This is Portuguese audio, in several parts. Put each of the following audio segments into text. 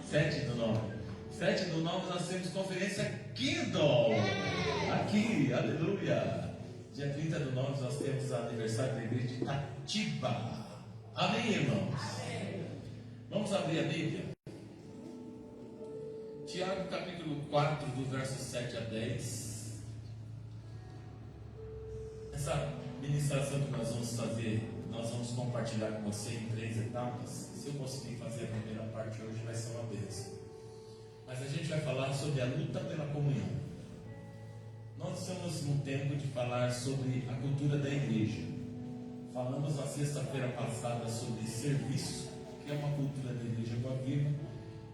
7/9. 7/9 nós temos conferência Kindle. Aqui, aleluia. Dia 30/9 nós temos aniversário da igreja de Itatiba. Amém, irmãos? Amém. Vamos abrir a Bíblia. Tiago capítulo 4, do verso 7 a 10. Essa ministração que nós vamos fazer, nós vamos compartilhar com você em 3 etapas. Se eu conseguir fazer a primeira parte hoje, vai ser uma bênção. Mas a gente vai falar sobre a luta pela comunhão. Nós estamos num tempo de falar sobre a cultura da igreja. Falamos na sexta-feira passada sobre serviço, que é uma cultura da igreja Boa Viva.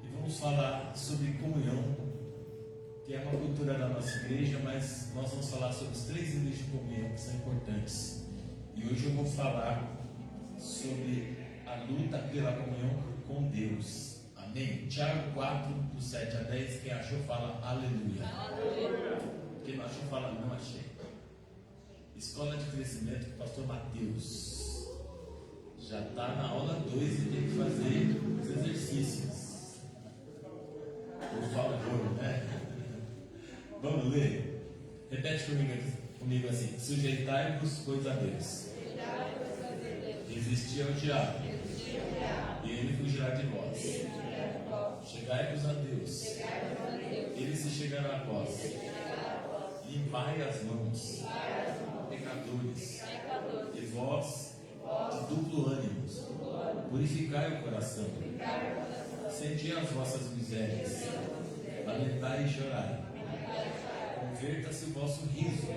E vamos falar sobre comunhão, que é uma cultura da nossa igreja, mas nós vamos falar sobre os 3 níveis de comunhão que são importantes. E hoje eu vou falar sobre a luta pela comunhão com Deus. Amém? Tiago 4, do 7 a 10. Quem achou fala aleluia. Aleluia. Quem não achou fala não achei. Escola de crescimento com o pastor Mateus. Já está na aula 2 e tem que fazer os exercícios. Por favor, né? Vamos ler? Repete comigo assim: sujeitai-vos, pois, a Deus. Resistir ao diabo, e ele fugirá de vós. Chegai-vos a Deus, ele se chegará a vós. Limpai as mãos, pecadores, e vós, de duplo ânimo, purificai o coração, senti as vossas misérias, lamentai e chorai. Converta-se o vosso riso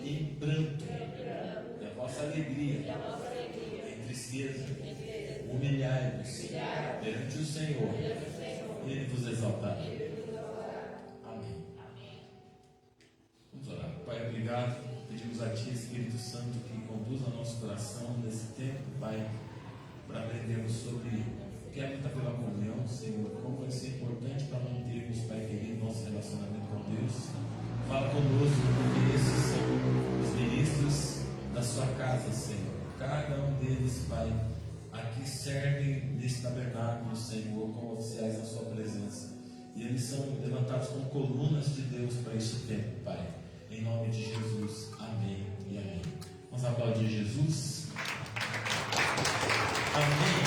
em pranto, e a vossa alegria em tristeza. Humilhai-vos perante o Senhor, e Ele vos exaltará. Amém. Vamos orar. Pai, obrigado. Pedimos a Ti, Espírito Santo, que conduza nosso coração nesse tempo, Pai, para aprendermos sobre o que é a luta pela comunhão, Senhor, como vai ser importante para mantermos, Pai querido, nosso relacionamento com Deus. Fala conosco, porque esses são os ministros da Sua casa, Senhor. Cada um deles, Pai, aqui servem nesse tabernáculo, Senhor, como oficiais da Sua presença. E eles são levantados como colunas de Deus para esse tempo, Pai. Em nome de Jesus. Amém e amém. Vamos aplaudir Jesus. Amém.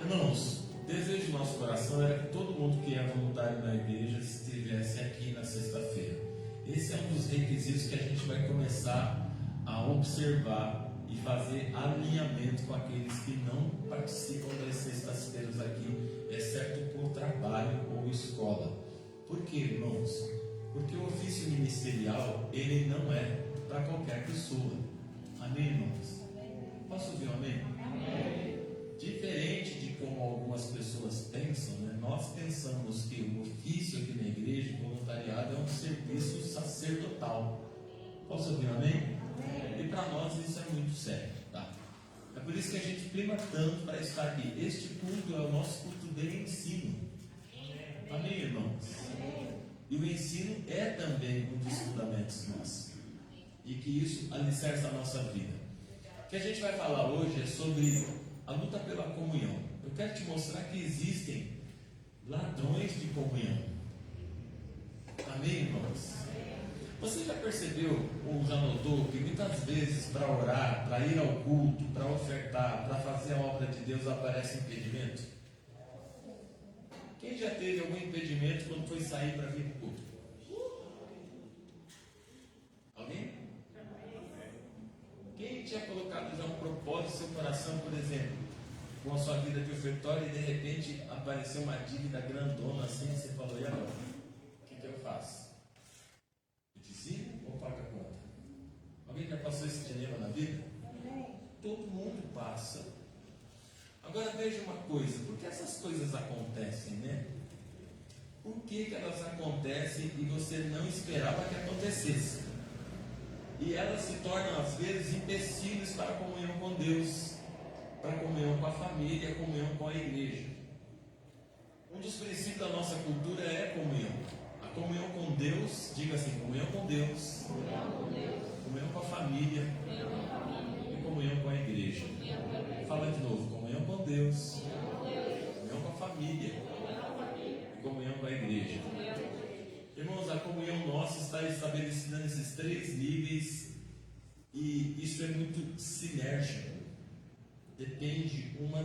Irmãos, o desejo do nosso coração era que todo mundo que é voluntário na igreja estivesse aqui na sexta-feira. Esse é um dos requisitos que a gente vai começar a observar e fazer alinhamento com aqueles que não participam das sextas-feiras aqui, exceto por trabalho ou escola. Por quê, irmãos? Porque o ofício ministerial, ele não é para qualquer pessoa. Amém, irmãos? Posso ouvir um amém? Amém. Diferente de como algumas pessoas pensam, né? Nós pensamos que o ofício aqui na igreja, o voluntariado, é um serviço sacerdotal. Posso ouvir um amém? E para nós isso é muito sério, tá? É por isso que a gente prima tanto para estar aqui. Este culto é o nosso culto de ensino. Amém, irmãos? E o ensino é também um dos fundamentos nossos. E que isso alicerça a nossa vida. O que a gente vai falar hoje é sobre a luta pela comunhão. Eu quero te mostrar que existem ladrões de comunhão. Amém, irmãos? Você já percebeu ou já notou que muitas vezes para orar, para ir ao culto, para ofertar, para fazer a obra de Deus aparece impedimento? Quem já teve algum impedimento quando foi sair para vir para o culto? Alguém? Quem tinha colocado já um propósito no seu coração, por exemplo, com a sua vida de ofertório, e de repente apareceu uma dívida grandona assim, e você falou: e agora? O que eu faço? Dizime ou paga a conta? Alguém já passou esse dilema na vida? Todo mundo passa. Agora veja uma coisa: por que essas coisas acontecem, né? Por que elas acontecem e você não esperava que acontecesse? E elas se tornam às vezes empecilhos para a comunhão com Deus, para a comunhão com a família, a comunhão com a igreja. Um dos princípios da nossa cultura é a comunhão. A comunhão com Deus, diga assim: comunhão com Deus, comunhão com a família e comunhão com a igreja. Fala de novo: comunhão com Deus,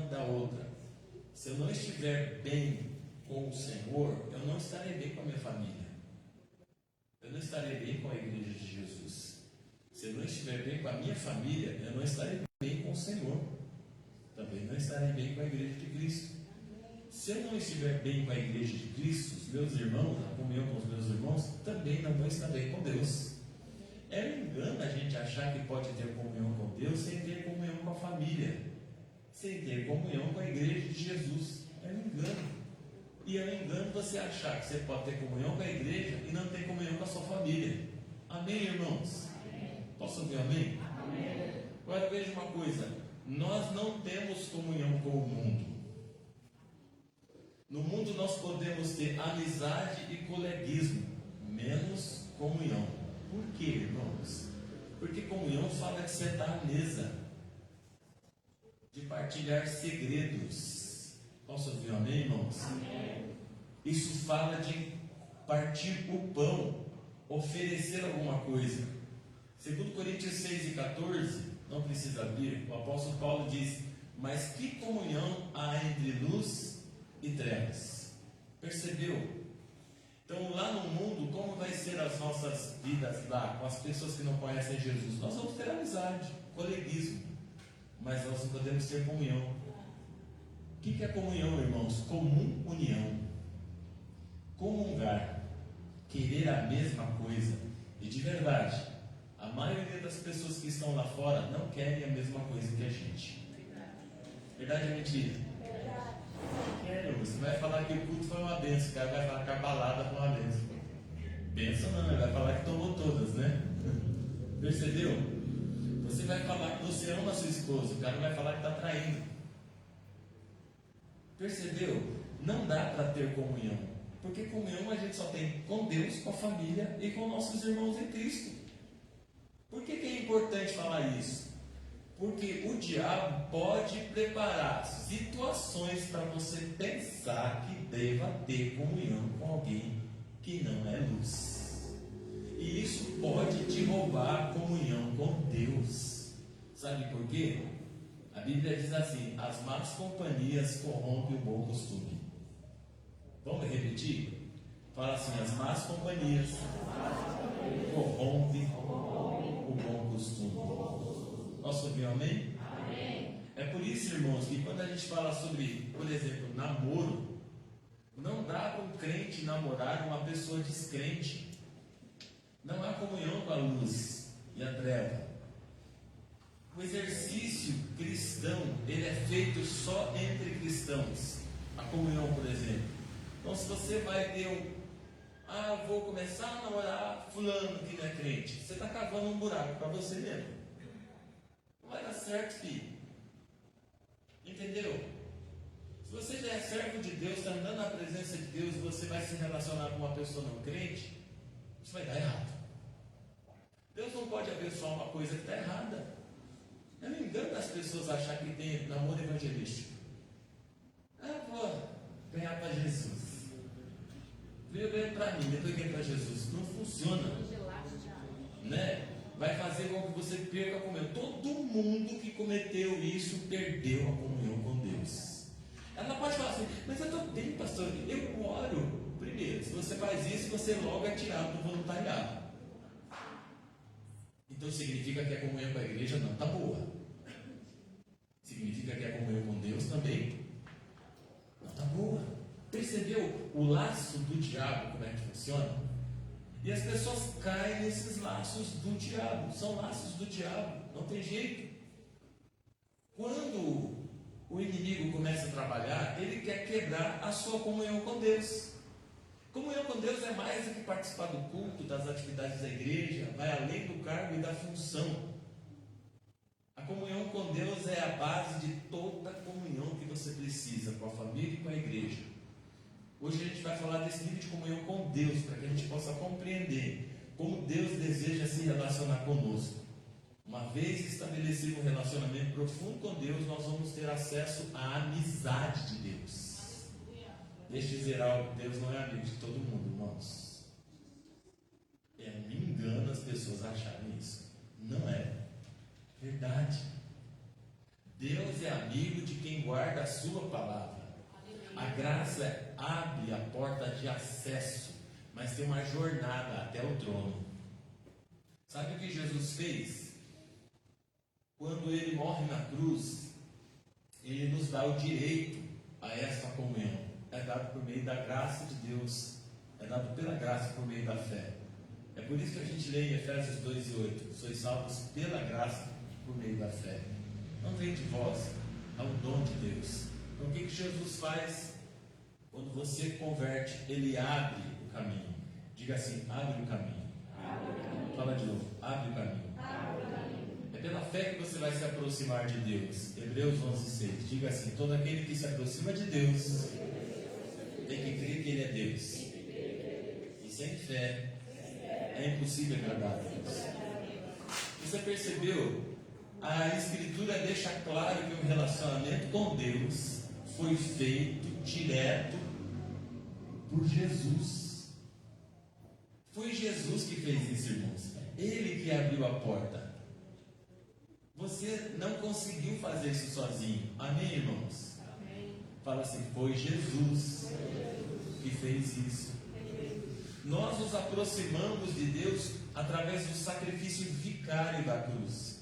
da outra. Se eu não estiver bem com o Senhor, eu não estarei bem com a minha família. Eu não estarei bem com a igreja de Jesus. Se eu não estiver bem com a minha família, eu não estarei bem com o Senhor. Também não estarei bem com a igreja de Cristo. Se eu não estiver bem com a igreja de Cristo, os meus irmãos, a comunhão com os meus irmãos, também não vou estar bem com Deus. É um engano a gente achar que pode ter comunhão com Deus sem ter comunhão com a família, sem ter comunhão com a igreja de Jesus. É um engano. E é um engano você achar que você pode ter comunhão com a igreja e não ter comunhão com a sua família. Amém, irmãos? Amém. Posso ouvir amém? Amém. Agora veja uma coisa: nós não temos comunhão com o mundo. No mundo nós podemos ter amizade e coleguismo, menos comunhão. Por quê, irmãos? Porque comunhão fala de sentar à mesa, de partilhar segredos. Posso ouvir amém, irmãos? Amém. Isso fala de partir o pão, oferecer alguma coisa. Segundo Coríntios 6:14, não precisa abrir, o apóstolo Paulo diz: mas que comunhão há entre luz e trevas? Percebeu? Então lá no mundo, como vai ser as nossas vidas lá, com as pessoas que não conhecem Jesus? Nós vamos ter amizade, coleguismo, mas nós não podemos ter comunhão. O que é comunhão, irmãos? Comum união. Comungar, querer a mesma coisa. E de verdade, a maioria das pessoas que estão lá fora não querem a mesma coisa que a gente. Verdade ou mentira? Quero. Você vai falar que o culto foi uma benção, o cara vai falar que a balada foi uma benção. Benção não, ele vai falar que tomou todas, né? Percebeu? Você vai falar que você ama a sua esposa, o cara vai falar que está traindo. Percebeu? Não dá para ter comunhão, porque comunhão a gente só tem com Deus, com a família e com nossos irmãos em Cristo. Por que é importante falar isso? Porque o diabo pode preparar situações para você pensar que deva ter comunhão com alguém que não é luz. E isso pode te roubar a comunhão com Deus. Sabe por quê? A Bíblia diz assim: as más companhias corrompem o bom costume. Vamos repetir? Fala assim: as más companhias corrompem o bom costume. Posso ouvir amém? Amém? É por isso, irmãos, que quando a gente fala sobre, por exemplo, namoro, não dá para um crente namorar uma pessoa descrente. Não há comunhão com a luz e a treva. O exercício cristão, ele é feito só entre cristãos. A comunhão, por exemplo. Então, se você vai ter vou começar a namorar fulano que não é crente, você está cavando um buraco para você mesmo. Não vai dar certo, filho. Entendeu? Se você já é servo de Deus, está andando na presença de Deus, e você vai se relacionar com uma pessoa não crente, isso vai dar errado. Deus não pode abençoar uma coisa que está errada. É um engano das pessoas achar que tem namoro evangelístico. Vou ganhar para Jesus. Veio ganhar para mim, depois ganhar para Jesus. Não funciona. Né? Vai fazer com que você perca a comunhão. Todo mundo que cometeu isso perdeu a comunhão com Deus. Ela pode falar assim: mas eu estou bem, pastor, eu oro. Primeiro, se você faz isso, você logo é tirado do voluntariado. Então significa que a comunhão com a igreja não está boa. Significa que a comunhão com Deus também não está boa. Percebeu o laço do diabo, como é que funciona? E as pessoas caem nesses laços do diabo. São laços do diabo, não tem jeito. Quando o inimigo começa a trabalhar, ele quer quebrar a sua comunhão com Deus. Comunhão com Deus é mais do que participar do culto, das atividades da igreja, vai além do cargo e da função. A comunhão com Deus é a base de toda a comunhão que você precisa com a família e com a igreja. Hoje a gente vai falar desse nível de comunhão com Deus, para que a gente possa compreender como Deus deseja se relacionar conosco. Uma vez estabelecido um relacionamento profundo com Deus, nós vamos ter acesso à amizade de Deus. Deixa eu dizer algo: Deus não é amigo de todo mundo, irmãos. Me engana as pessoas acharem isso. Não é verdade. Deus é amigo de quem guarda a sua palavra. A graça abre a porta de acesso, mas tem uma jornada até o trono. Sabe o que Jesus fez? Quando ele morre na cruz, ele nos dá o direito a esta comunhão. É dado por meio da graça de Deus, é dado pela graça por meio da fé. É por isso que a gente lê em Efésios 2:8: sois salvos pela graça por meio da fé. Não vem de vós, é um dom de Deus. Então o que Jesus faz? Quando você converte, ele abre o caminho. Diga assim: abre o caminho. Fala de novo: abre o caminho. É pela fé que você vai se aproximar de Deus. Hebreus 11:6. Diga assim: todo aquele que se aproxima de Deus tem que crer que ele é Deus. E sem fé é impossível agradar a Deus. Você percebeu? A Escritura deixa claro que o relacionamento com Deus foi feito direto por Jesus. Foi Jesus que fez isso, irmãos. Ele que abriu a porta. Você não conseguiu fazer isso sozinho. Amém, irmãos? Amém. Fala assim: foi Jesus que fez isso. Nós nos aproximamos de Deus através do sacrifício vicário da cruz.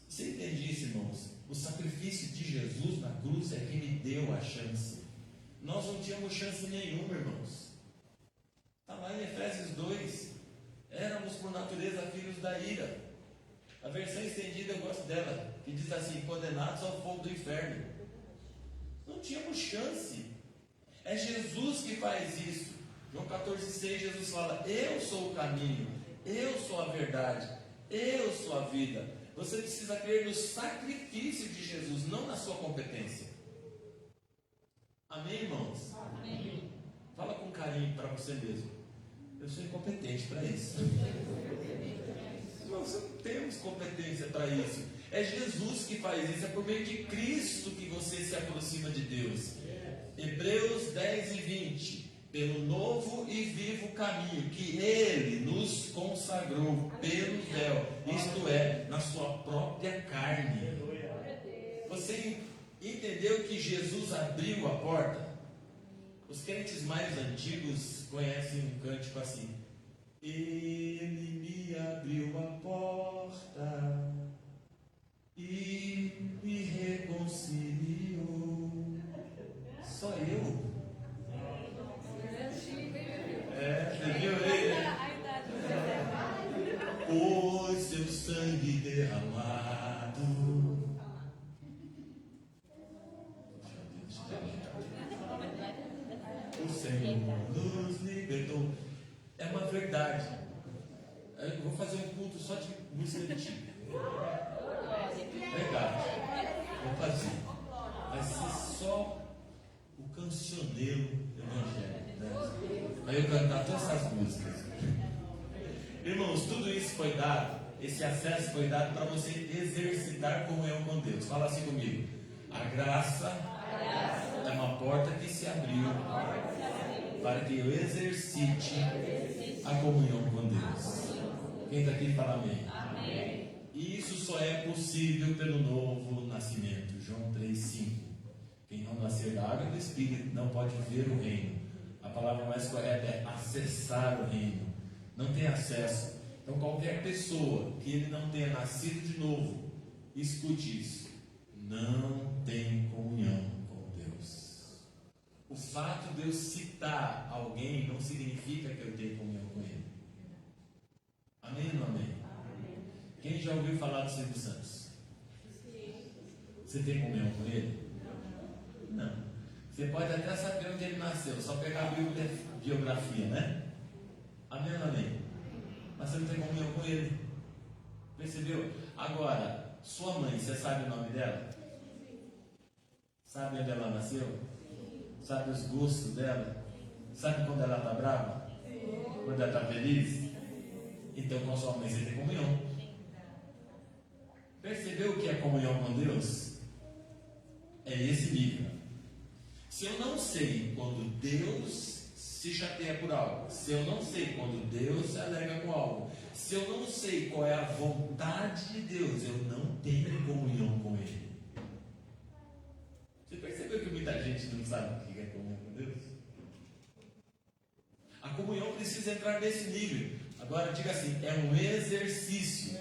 Você entende isso, irmãos? O sacrifício de Jesus na cruz é que me deu a chance. Nós não tínhamos chance nenhuma, irmãos. Está lá em Efésios 2. Éramos por natureza filhos da ira. A versão estendida eu gosto dela, que diz assim: condenados ao fogo do inferno. Não tínhamos chance. É Jesus que faz isso. João 14,6, Jesus fala: eu sou o caminho, eu sou a verdade, eu sou a vida. Você precisa crer no sacrifício de Jesus, não na sua competência. Amém, irmãos? Amém. Fala com carinho para você mesmo: eu sou incompetente para isso. Nós não temos competência para isso. É Jesus que faz isso. É por meio de Cristo que você se aproxima de Deus. Hebreus 10:20. Pelo novo e vivo caminho que Ele nos consagrou pelo véu, isto é, na sua própria carne. Você entendeu que Jesus abriu a porta? Os crentes mais antigos conhecem um cântico assim: Ele me abriu a porta e me reconciliou. Só eu? Você viu ele? Pois seu sangue derramado. O Senhor nos libertou. É uma verdade. Eu vou fazer um culto só de música antiga. Verdade. Vou fazer. Vai ser só o cancioneiro evangélico, né? Vai eu cantar todas essas músicas. Irmãos, tudo isso foi dado, esse acesso foi dado para você exercitar comunhão com Deus. Fala assim comigo: a graça é uma porta que se abriu para que eu exercite a comunhão com Deus. Quem está aqui fala amém. Amém. E isso só é possível pelo novo nascimento. João 3,5. Quem não nascer da água e do Espírito não pode ver o reino. A palavra mais correta é acessar o reino. Não tem acesso. Então qualquer pessoa que ele não tenha nascido de novo, escute isso: não tem comunhão com Deus. O fato de eu citar alguém não significa que eu tenho comunhão com ele. Amém ou não amém? Amém. Quem já ouviu falar do Silvio Santos? Você tem comunhão com ele? Não. Você pode até saber onde ele nasceu, só pegar a biografia, né? Amém ou não amém? Mas você não tem comunhão com ele. Percebeu? Agora, sua mãe, você sabe o nome dela? Sabe onde ela nasceu? Sabe os gostos dela? Sabe quando ela está brava? Quando ela está feliz? Então com sua mãe você tem comunhão. Percebeu o que é comunhão com Deus? É esse nível. Se eu não sei quando Deus se se chateia por algo, se eu não sei quando Deus se alega com algo, se eu não sei qual é a vontade de Deus, eu não tenho comunhão com Ele. Você percebeu que muita gente não sabe o que é comunhão com Deus? A comunhão precisa entrar nesse nível. Agora diga assim, é um exercício.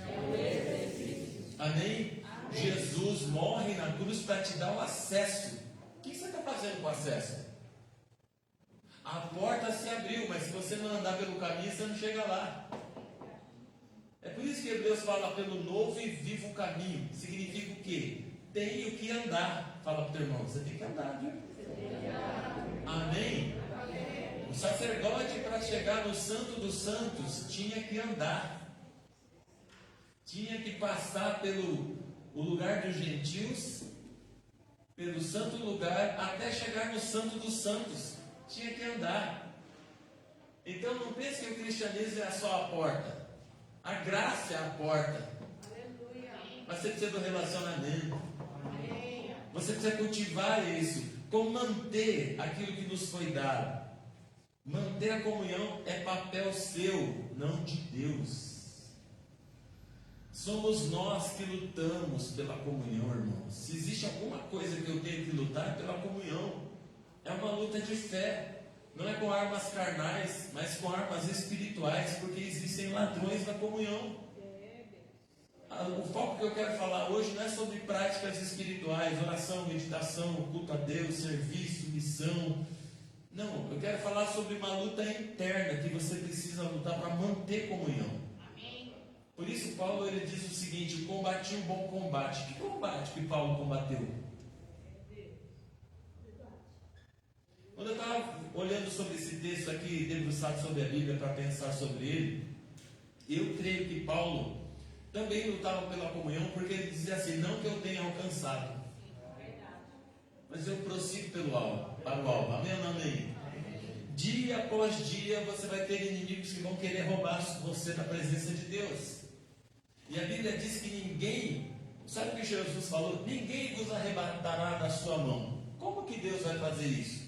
Amém? Jesus morre na cruz para te dar o acesso. O que você está fazendo com o acesso? A porta se abriu, mas se você não andar pelo caminho, você não chega lá. É por isso que Hebreus fala pelo novo e vivo caminho. Significa o quê? Tenho que andar. Fala para o teu irmão, você tem que andar, viu? Amém? O sacerdote, para chegar no Santo dos Santos, tinha que andar. Tinha que passar pelo o lugar dos gentios, pelo santo lugar, até chegar no Santo dos Santos. Tinha que andar. Então não pense que o cristianismo é só a porta. A graça é a porta. Mas você precisa do relacionamento. Você precisa cultivar isso. Como manter aquilo que nos foi dado. Manter a comunhão é papel seu, não de Deus. Somos nós que lutamos pela comunhão, irmãos. Se existe alguma coisa que eu tenho que lutar, é pela comunhão. É uma luta de fé. Não é com armas carnais, mas com armas espirituais, porque existem ladrões da comunhão. O foco que eu quero falar hoje não é sobre práticas espirituais, oração, meditação, culto a Deus, serviço, missão. Não, eu quero falar sobre uma luta interna que você precisa lutar para manter comunhão. Por isso Paulo ele diz o seguinte: combati um bom combate. Que combate que Paulo combateu? Quando eu estava olhando sobre esse texto aqui, debruçado sobre a Bíblia para pensar sobre ele, eu creio que Paulo também lutava pela comunhão, porque ele dizia assim: não que eu tenha alcançado, mas eu prossigo para o alvo. Amém ou não amém? Dia após dia você vai ter inimigos que vão querer roubar você da presença de Deus. E a Bíblia diz que ninguém, sabe o que Jesus falou? Ninguém vos arrebatará da sua mão. Como que Deus vai fazer isso?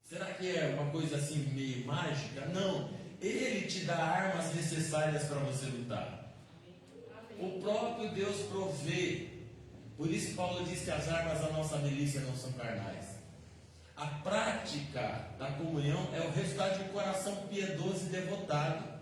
Será que é uma coisa assim meio mágica? Não. Ele te dá armas necessárias para você lutar. O próprio Deus provê. Por isso Paulo diz que as armas da nossa milícia não são carnais. A prática da comunhão é o resultado de um coração piedoso e devotado.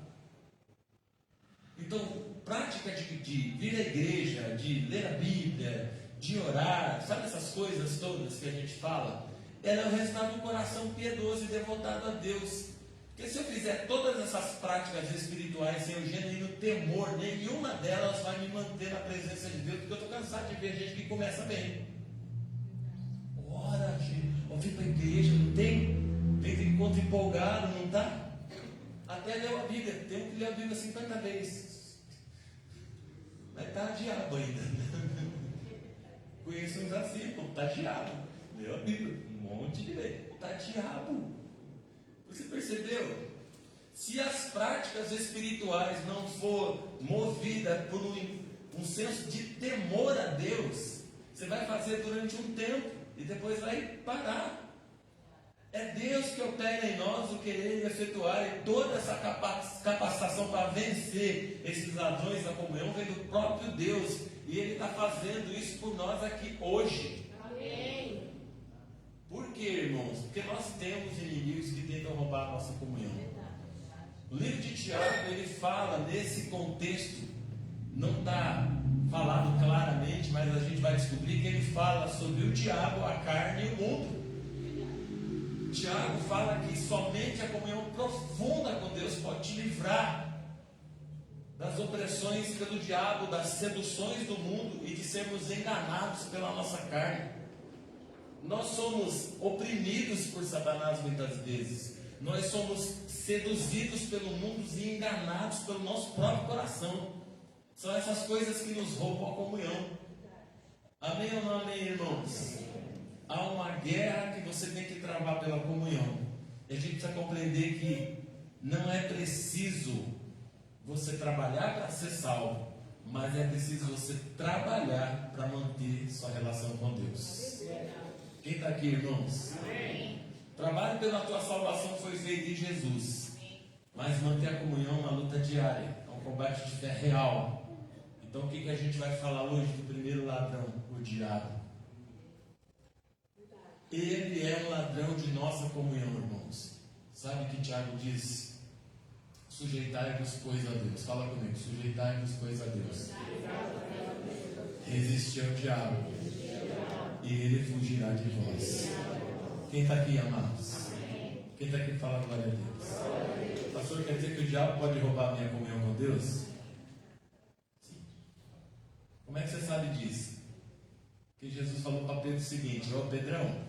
Então, prática de vir à igreja, de ler a Bíblia, de orar, sabe essas coisas todas que a gente fala? Ela é o resultado de um coração piedoso e devotado a Deus. Porque se eu fizer todas essas práticas espirituais sem o genuíno temor, nenhuma delas vai me manter na presença de Deus, porque eu estou cansado de ver gente que começa bem. Ora, gente, eu vim para a igreja, não tem encontro empolgado, não dá? Até leu a Bíblia, tem que ler a Bíblia 50 vezes. Mas está diabo ainda. Conheço uns assim, está diabo. Leu a Bíblia, um monte de vezes. Está diabo. Você percebeu? Se as práticas espirituais não for movidas por um senso de temor a Deus, você vai fazer durante um tempo e depois vai parar. É Deus que opera em nós o querer e efetuar, e toda essa capacitação para vencer esses ladrões da comunhão vem do próprio Deus, e Ele está fazendo isso por nós aqui hoje. Amém. Por quê, irmãos? Porque nós temos inimigos que tentam roubar a nossa comunhão. O livro de Tiago, ele fala nesse contexto, não está falado claramente, mas a gente vai descobrir que ele fala sobre o diabo, a carne e o mundo. Tiago fala que somente a comunhão profunda com Deus pode te livrar das opressões pelo diabo, das seduções do mundo e de sermos enganados pela nossa carne. Nós somos oprimidos por Satanás muitas vezes. Nós somos seduzidos pelo mundo e enganados pelo nosso próprio coração. São essas coisas que nos roubam a comunhão. Amém ou não amém, irmãos? Há uma guerra que você tem que travar pela comunhão. E a gente precisa compreender que não é preciso você trabalhar para ser salvo, mas é preciso você trabalhar para manter sua relação com Deus. Quem está aqui, irmãos? trabalho pela tua salvação foi feito em Jesus, mas manter a comunhão é uma luta diária, é um combate de fé real. Então o que a gente vai falar hoje do primeiro ladrão, o diabo? Ele é um ladrão de nossa comunhão, irmãos. Sabe o que Tiago diz? Sujeitai-vos, pois, a Deus. Fala comigo, sujeitai-vos, pois, a Deus. Resistir ao diabo, e ele fugirá de vós. Quem está aqui, amados? Quem está aqui fala glória a Deus? Pastor, quer dizer que o diabo pode roubar a minha comunhão com Deus? Sim. Como é que você sabe disso? Porque Jesus falou para Pedro o seguinte: ô Pedrão,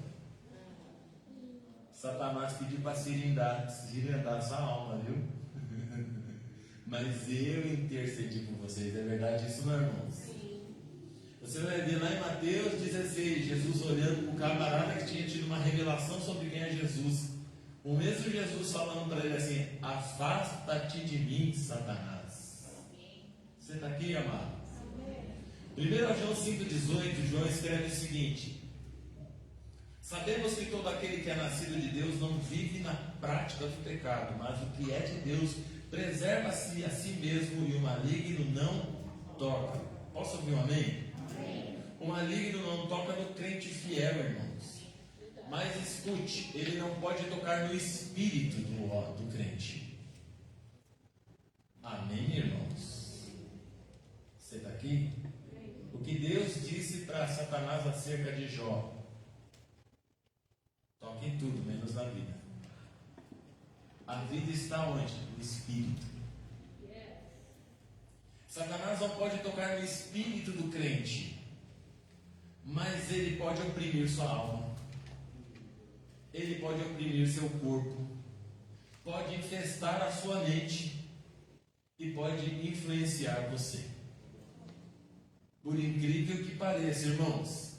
Satanás pediu para cirindar sua alma, viu? Mas eu intercedi por vocês. É verdade isso, não, irmãos? Você vai ver lá em Mateus 16, Jesus olhando para o camarada que tinha tido uma revelação sobre quem é Jesus. O mesmo Jesus falando para ele assim: afasta-te de mim, Satanás. Você está aqui, amado? 1 João 5,18, João escreve o seguinte: sabemos que todo aquele que é nascido de Deus não vive na prática do pecado, mas o que é de Deus preserva-se a si mesmo e o maligno não toca. Posso ouvir um amém? O maligno não toca no crente fiel, irmãos. Mas escute, ele não pode tocar no espírito do crente. Amém, irmãos? Você está aqui? O que Deus disse para Satanás acerca de Jó: toque em tudo, menos na vida. A vida está onde? No espírito. Satanás não pode tocar no espírito do crente, mas ele pode oprimir sua alma, ele pode oprimir seu corpo, pode infestar a sua mente e pode influenciar você. Por incrível que pareça, irmãos,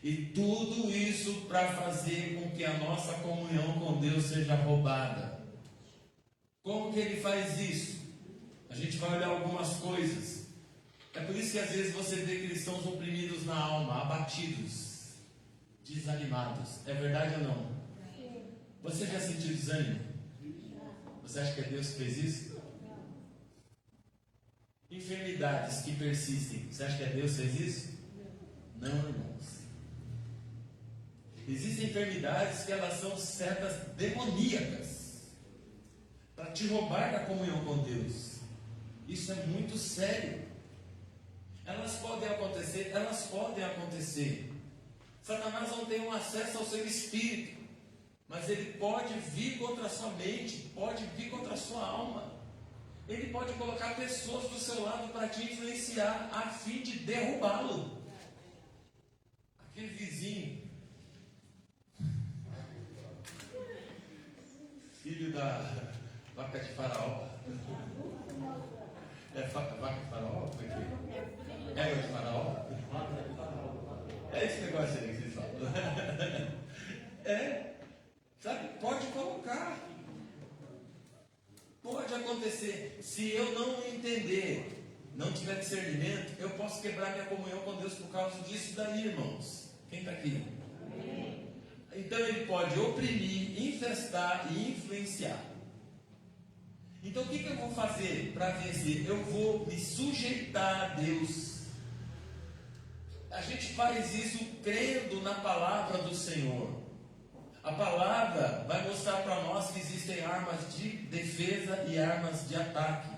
e tudo isso para fazer com que a nossa comunhão com Deus seja roubada. Como que ele faz isso? A gente vai olhar algumas coisas. É por isso que às vezes você vê cristãos oprimidos na alma, abatidos, desanimados. É verdade ou não? Você já sentiu desânimo? Você acha que é Deus que fez isso? Enfermidades que persistem. Você acha que é Deus que fez isso? Não, irmãos. Existem enfermidades que elas são setas demoníacas para te roubar da comunhão com Deus. Isso é muito sério. Elas podem acontecer, elas podem acontecer. Satanás não tem um acesso ao seu espírito, mas ele pode vir contra a sua mente, pode vir contra a sua alma. Ele pode colocar pessoas do seu lado para te influenciar a fim de derrubá-lo. Aquele vizinho, filho da vaca de Faraó. É vaca de Faraó? Égua de Faraó? É esse negócio aí que vocês falam. Sabe? Pode colocar. Pode acontecer. Se eu não entender, não tiver discernimento, eu posso quebrar minha comunhão com Deus por causa disso daí, irmãos. Quem está aqui? Então ele pode oprimir, infestar e influenciar. Então o que eu vou fazer para vencer? Eu vou me sujeitar a Deus. A gente faz isso crendo na palavra do Senhor. A palavra vai mostrar para nós que existem armas de defesa e armas de ataque.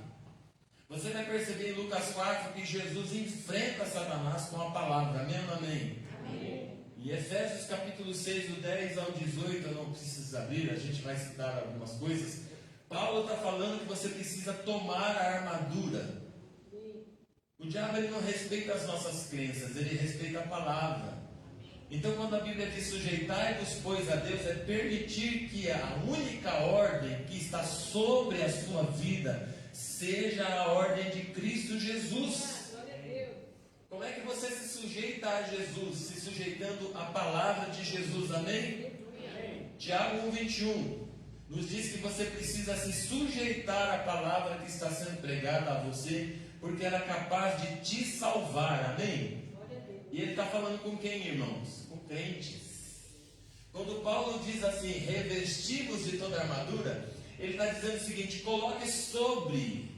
Você vai perceber em Lucas 4 que Jesus enfrenta Satanás com a palavra. Amém ou não amém? Amém. Em Efésios capítulo 6, do 10 ao 18, eu não preciso abrir, a gente vai citar algumas coisas. Paulo está falando que você precisa tomar a armadura. O diabo ele não respeita as nossas crenças, ele respeita a palavra. Então quando a Bíblia diz sujeitai-vos, pois, a Deus, é permitir que a única ordem que está sobre a sua vida seja a ordem de Cristo Jesus. Como é que você se sujeita a Jesus? Se sujeitando à palavra de Jesus, amém? Tiago 1,21 nos diz que você precisa se sujeitar à palavra que está sendo pregada a você, porque ela é capaz de te salvar, amém? E ele está falando com quem, irmãos? Com crentes. Quando Paulo diz assim, revestivos de toda a armadura, ele está dizendo o seguinte: coloque sobre.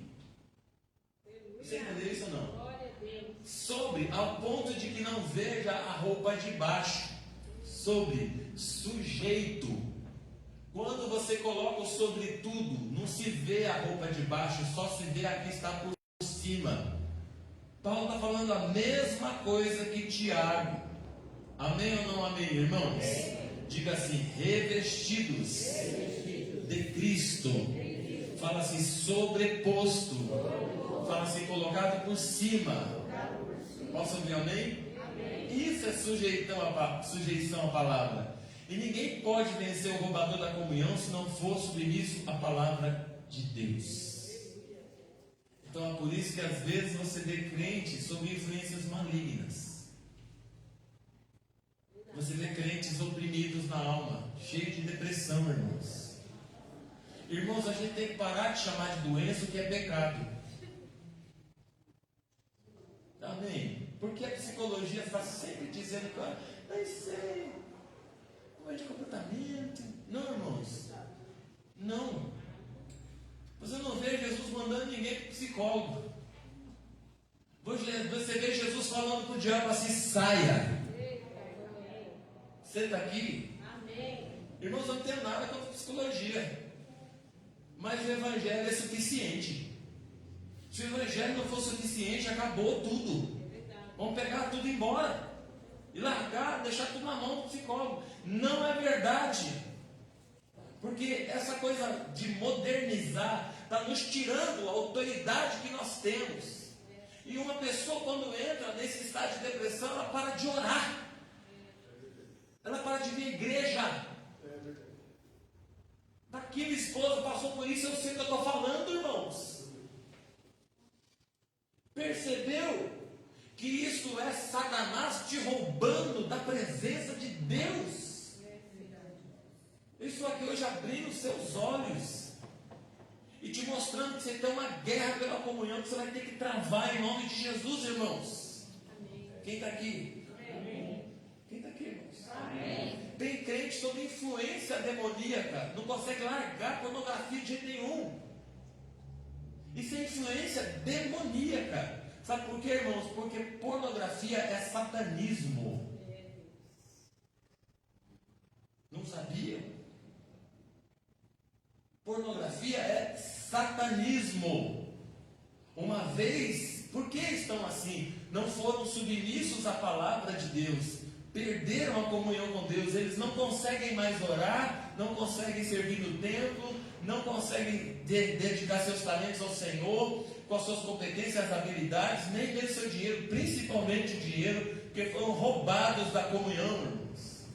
Você entendeu isso ou não? Sobre, ao ponto de que não veja a roupa de baixo. Sobre, sujeito. Quando você coloca o sobretudo, não se vê a roupa de baixo, só se vê a que está por cima. Paulo está falando a mesma coisa que Tiago. Amém ou não amém, irmãos? Diga assim: revestidos de Cristo. Fala assim: sobreposto. Fala assim: colocado por cima. Posso ouvir amém? Isso é sujeição à palavra. E ninguém pode vencer o roubador da comunhão se não for submisso à palavra de Deus. Então é por isso que às vezes você vê crentes sob influências malignas. Você vê crentes oprimidos na alma, cheios de depressão, irmãos. Irmãos, a gente tem que parar de chamar de doença o que é pecado. Amém? Porque a psicologia está sempre dizendo que não sei, não é de comportamento. Não, irmãos. Não. Você não vê Jesus mandando ninguém para o psicólogo. Você vê Jesus falando para o diabo assim: saia. Você está aqui? Irmãos, eu não tenho nada contra psicologia. Mas o evangelho é suficiente. Se o evangelho não for suficiente, acabou tudo. Vamos pegar tudo embora e largar, deixar tudo na mão do psicólogo. Não é verdade. Porque essa coisa de modernizar está nos tirando a autoridade que nós temos. E uma pessoa, quando entra nesse estado de depressão, ela para de orar. Ela para de vir à igreja. Daqui minha esposa passou por isso, eu sei o que eu estou falando, irmãos. Percebeu que isso é Satanás te roubando da presença de Deus? Isso aqui hoje abrindo os seus olhos e te mostrando que você tem uma guerra pela comunhão que você vai ter que travar em nome de Jesus, irmãos. Quem está aqui? Quem está aqui, irmãos? Tem crente sob influência demoníaca, não consegue largar pornografia de jeito nenhum. Isso é influência demoníaca. Sabe por quê, irmãos? Porque pornografia é satanismo. Não sabiam? Pornografia é satanismo. Uma vez, por que estão assim? Não foram submissos à palavra de Deus. Perderam a comunhão com Deus. Eles não conseguem mais orar, não conseguem servir no templo, não conseguem dedicar seus talentos ao Senhor, com as suas competências, habilidades, nem mesmo seu dinheiro, principalmente o dinheiro, porque foram roubados da comunhão, irmãos.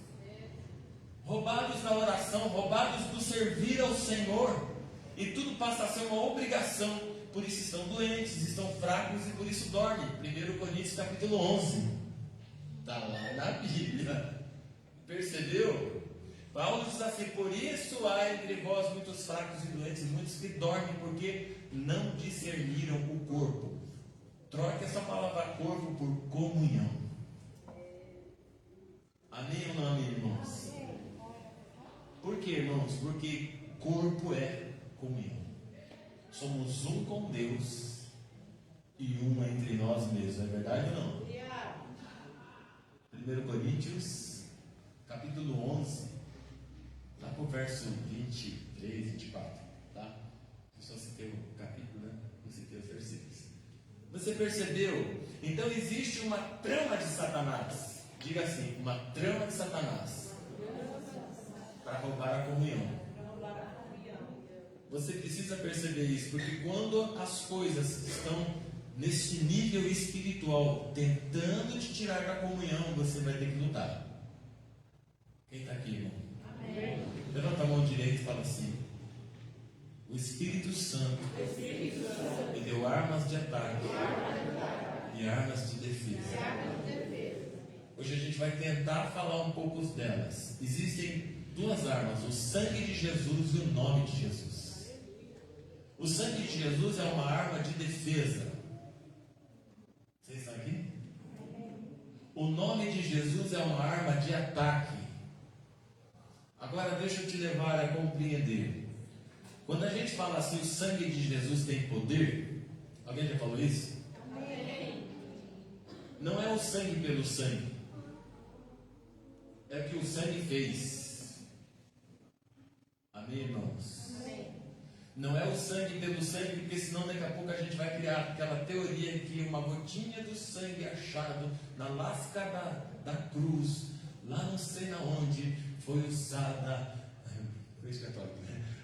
Roubados da oração, roubados do servir ao Senhor. E tudo passa a ser uma obrigação. Por isso estão doentes, estão fracos e por isso dormem. 1 Coríntios capítulo 11. Está lá na Bíblia. Percebeu? Paulo diz assim: por isso há entre vós muitos fracos e doentes, muitos que dormem, porque não discerniram o corpo. Troque essa palavra corpo por comunhão. Amém ou não amém, irmãos? Por quê, irmãos? Porque corpo é comunhão. Somos um com Deus e um entre nós mesmos. É verdade ou não? 1 Coríntios capítulo 11, lá para o verso 23, 24, tá? Eu só citei o capítulo, né? Não citei os versículos. Você percebeu? Então existe uma trama de Satanás. Diga assim: uma trama de Satanás para roubar a comunhão. Você precisa perceber isso, porque quando as coisas estão nesse nível espiritual, tentando te tirar da comunhão, você vai ter que lutar. Quem está aqui, irmão? Amém. Levanta a mão direita e fala assim: o Espírito Santo me deu armas de ataque e armas de defesa. Hoje a gente vai tentar falar um pouco delas. Existem duas armas: o sangue de Jesus e o nome de Jesus. O sangue de Jesus é uma arma de defesa. Vocês estão aqui? O nome de Jesus é uma arma de ataque. A Agora deixa eu te levar a compreender. Quando a gente fala assim, o sangue de Jesus tem poder, alguém já falou isso? Amém. Não é o sangue pelo sangue, é o que o sangue fez. Amém, irmãos? Amém. Não é o sangue pelo sangue, porque senão daqui a pouco a gente vai criar aquela teoria que uma gotinha do sangue achado na lasca da cruz, lá não sei na onde, foi usada,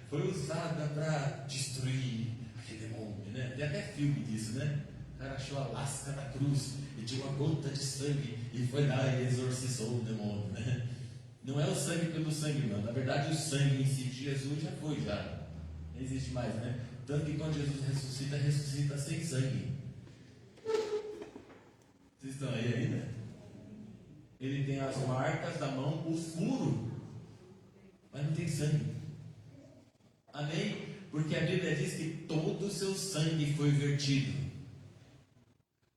foi usada para destruir aquele demônio, né? Tem até filme disso, né? O cara achou a lasca da cruz e tinha uma gota de sangue e foi lá e exorcizou o demônio, né? Não é o sangue pelo sangue, não. Na verdade, o sangue em si de Jesus já foi, já. Não existe mais, né? Tanto que quando Jesus ressuscita, ressuscita sem sangue. Vocês estão aí ainda? Ele tem as marcas da mão, o furo, mas não tem sangue. Amém? Porque a Bíblia diz que todo o seu sangue foi vertido.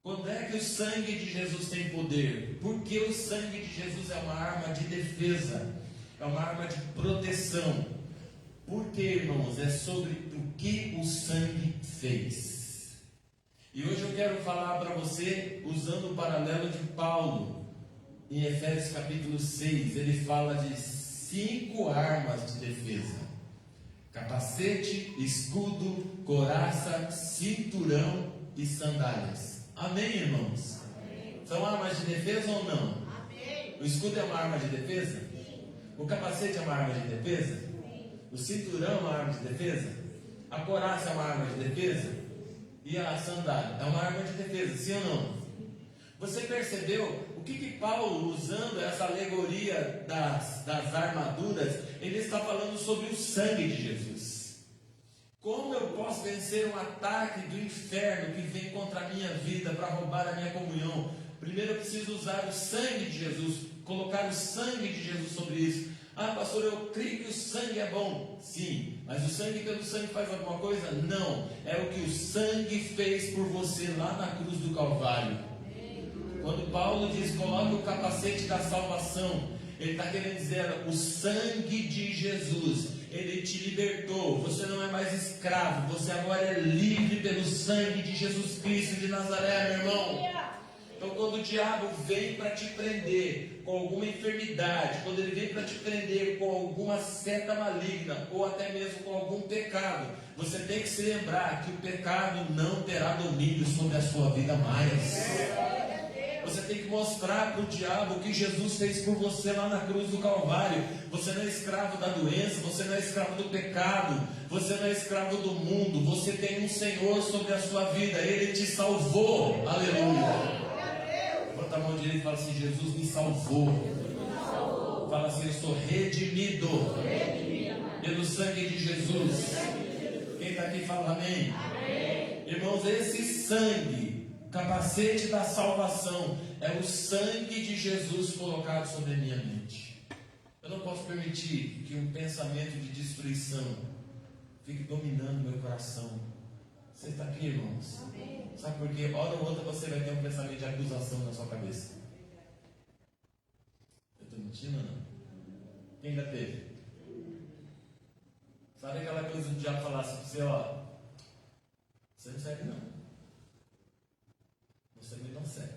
Quando é que o sangue de Jesus tem poder? Porque o sangue de Jesus é uma arma de defesa, é uma arma de proteção. Porque, irmãos, é sobre o que o sangue fez. E hoje eu quero falar para você, usando o paralelo de Paulo, em Efésios capítulo 6, ele fala de 5 armas de defesa: capacete, escudo, couraça, cinturão e sandálias. Amém, irmãos? Amém. São armas de defesa ou não? Amém. O escudo é uma arma de defesa? Sim. O capacete é uma arma de defesa? Sim. O cinturão é uma arma de defesa? A couraça é uma arma de defesa? E a sandália é uma arma de defesa, sim ou não? Sim. Você percebeu o que Paulo, usando essa alegoria das armaduras, ele está falando sobre o sangue de Jesus. Como eu posso vencer um ataque do inferno que vem contra a minha vida para roubar a minha comunhão? Primeiro eu preciso usar o sangue de Jesus, colocar o sangue de Jesus sobre isso. Ah, pastor, eu creio que o sangue é bom. Sim, mas o sangue pelo sangue faz alguma coisa? Não, é o que o sangue fez por você lá na cruz do Calvário. Quando Paulo diz, coloque o capacete da salvação, ele está querendo dizer, o sangue de Jesus, ele te libertou. Você não é mais escravo, você agora é livre pelo sangue de Jesus Cristo de Nazaré, meu irmão. Então quando o diabo vem para te prender com alguma enfermidade, quando ele vem para te prender com alguma seta maligna, ou até mesmo com algum pecado, você tem que se lembrar que o pecado não terá domínio sobre a sua vida mais. Você tem que mostrar para o diabo o que Jesus fez por você lá na cruz do Calvário. Você não é escravo da doença, você não é escravo do pecado, você não é escravo do mundo. Você tem um Senhor sobre a sua vida, Ele te salvou. Aleluia. Levanta a mão direita e fala assim: Jesus me salvou. Fala assim: eu sou redimido pelo sangue de Jesus. Quem está aqui fala amém. Irmãos, esse sangue, capacete da salvação, é o sangue de Jesus colocado sobre a minha mente. Eu não posso permitir que um pensamento de destruição fique dominando meu coração. Você está aqui, irmãos? Amém. Sabe por quê? Hora ou outra você vai ter um pensamento de acusação na sua cabeça. Eu estou mentindo ou não? Quem já teve? Sabe aquela coisa do diabo falar assim para você, ó, você não serve não. Você não serve.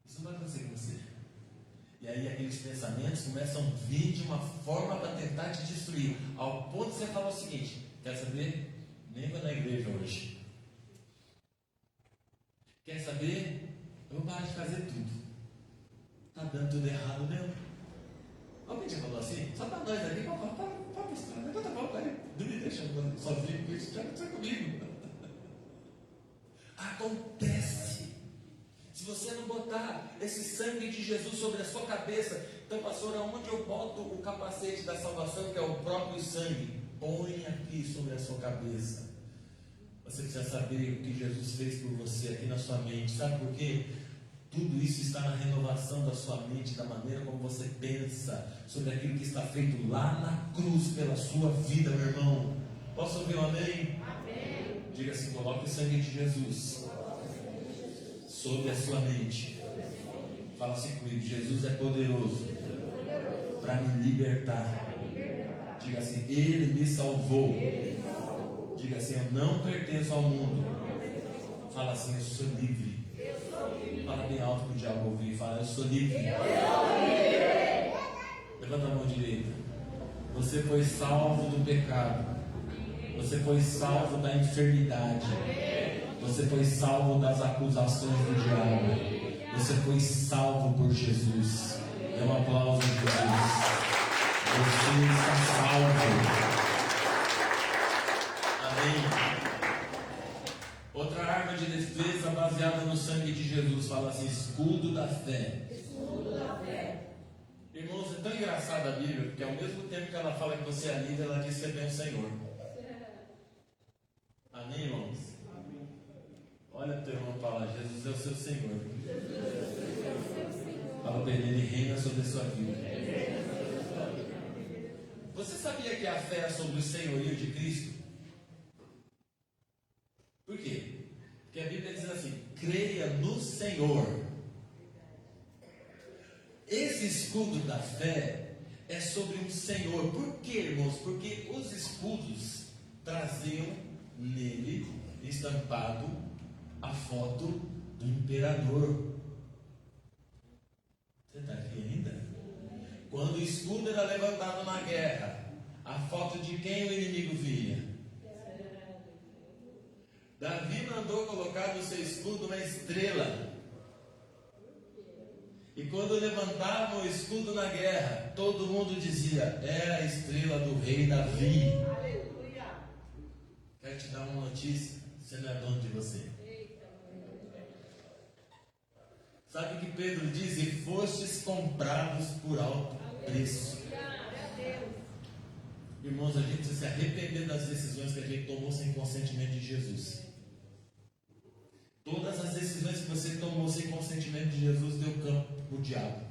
Isso não vai acontecer com você. E aí aqueles pensamentos começam a vir de uma forma para tentar te destruir. Ao ponto de você falar o seguinte: quer saber? Nem vou na igreja hoje. Quer saber? Eu vou parar de fazer tudo. Está dando tudo errado mesmo. Alguém já falou assim? Só para nós aqui, para mostrar. Não tá bom, cara. Não me deixa sozinho com isso. Já aconteceu comigo. Acontece. Se você não botar esse sangue de Jesus sobre a sua cabeça, então, pastor, aonde eu boto o capacete da salvação, que é o próprio sangue? Põe aqui sobre a sua cabeça. Você precisa saber o que Jesus fez por você aqui na sua mente. Sabe por quê? Tudo isso está na renovação da sua mente, da maneira como você pensa sobre aquilo que está feito lá na cruz pela sua vida, meu irmão. Posso ouvir um amém? Amém. Diga assim: coloque o sangue de Jesus sobre a sua mente. Fala assim comigo: Jesus é poderoso para me libertar. Diga assim, Ele me salvou. Diga assim, eu não pertenço ao mundo. Fala assim, eu sou livre. Fala bem alto para o diabo ouvir. Fala, eu sou livre. Levanta a mão direita. Você foi salvo do pecado. Você foi salvo da enfermidade. Você foi salvo das acusações do diabo. Você foi salvo por Jesus. Dê um aplauso a Jesus. Você está salvo. Amém. Outra arma de defesa baseada no sangue de Jesus. Fala assim, escudo da fé. Escudo da fé. Irmãos, é tão engraçado a Bíblia, porque ao mesmo tempo que ela fala que você é livre, ela diz que você é o Senhor. Amém, irmãos? Amém. Olha para o teu irmão e fala, Jesus é o seu Senhor. Fala para ele reina sobre a sua vida. Você sabia que a fé é sobre o senhorio de Cristo? Por quê? Porque a Bíblia diz assim, creia no Senhor. Esse escudo da fé é sobre um Senhor. Por quê, irmãos? Porque os escudos traziam nele, estampado, a foto do imperador. Você está aqui ainda? Quando o escudo era levantado na guerra, a foto de quem o inimigo via? Davi mandou colocar no seu escudo uma estrela. E quando levantavam o escudo na guerra, todo mundo dizia, é a estrela do rei Davi. Quero te dar uma notícia, você não é dono de você. Sabe o que Pedro diz? E fostes comprados por alto preço. Irmãos, a gente precisa se arrepender das decisões que a gente tomou sem consentimento de Jesus. Todas as decisões que você tomou sem consentimento de Jesus deu campo para o diabo.